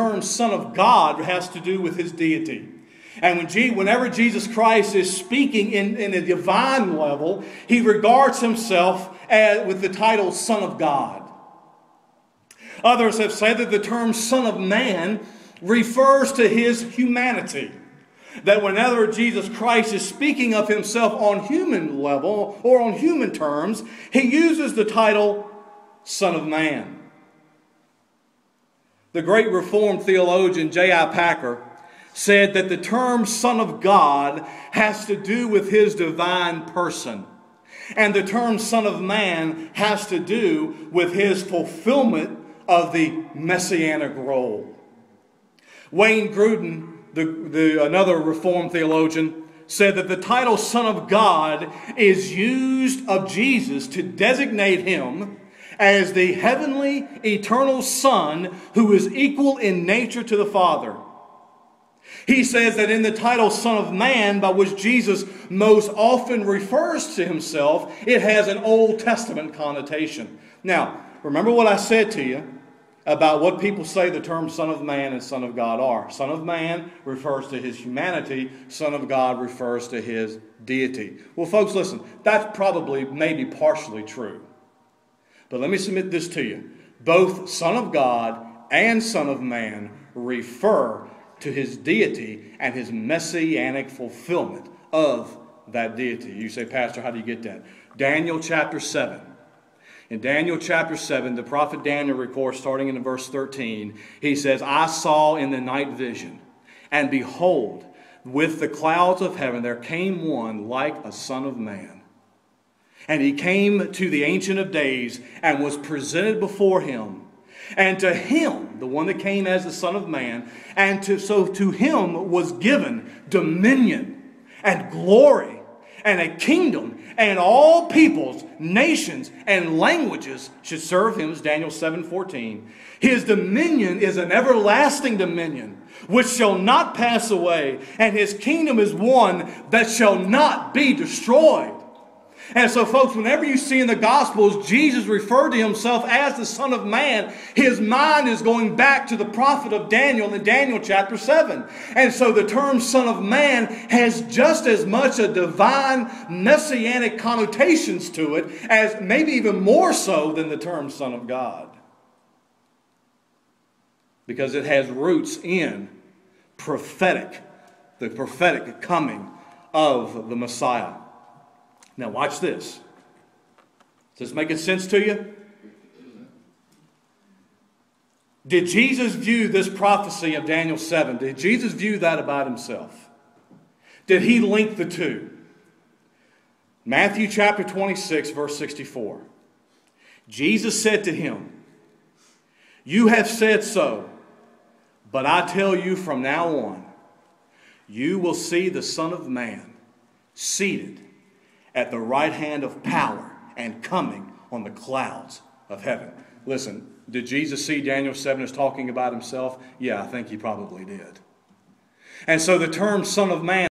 term Son of God has to do with his deity. And whenever Jesus Christ is speaking in a divine level, he regards himself with the title Son of God. Others have said that the term Son of Man refers to his humanity. That whenever Jesus Christ is speaking of himself on human level or on human terms, he uses the title Son of Man. The great Reformed theologian J.I. Packer said that the term Son of God has to do with his divine person. And the term Son of Man has to do with his fulfillment of the messianic role. Wayne Grudem, another Reformed theologian, said that the title Son of God is used of Jesus to designate him as the heavenly, eternal Son who is equal in nature to the Father. He says that in the title Son of Man, by which Jesus most often refers to himself, it has an Old Testament connotation. Now, remember what I said to you about what people say the terms Son of Man and Son of God are. Son of Man refers to his humanity. Son of God refers to his deity. Well, folks, listen, that's probably maybe partially true. But let me submit this to you. Both Son of God and Son of Man refer to his deity and his messianic fulfillment of that deity. You say, Pastor, how do you get that? Daniel chapter 7. In Daniel chapter 7, the prophet Daniel records, starting in verse 13, he says, I saw in the night vision, and behold, with the clouds of heaven there came one like a son of man. And he came to the Ancient of Days and was presented before him. And to him, the one that came as the Son of Man, so to him was given dominion and glory and a kingdom, and all peoples, nations, and languages should serve him, as Daniel 7:14. His dominion is an everlasting dominion, which shall not pass away, and his kingdom is one that shall not be destroyed. And so, folks, whenever you see in the Gospels Jesus referred to himself as the Son of Man, his mind is going back to the prophet of Daniel in Daniel chapter 7. And so the term Son of Man has just as much a divine messianic connotations to it as maybe even more so than the term Son of God. Because it has roots in the prophetic coming of the Messiah. Now watch this. Is this making sense to you? Did Jesus view this prophecy of Daniel 7? Did Jesus view that about himself? Did he link the two? Matthew chapter 26, verse 64. Jesus said to him, you have said so, but I tell you from now on, you will see the Son of Man seated at the right hand of power and coming on the clouds of heaven. Listen, did Jesus see Daniel 7 as talking about himself? Yeah, I think he probably did. And so the term Son of Man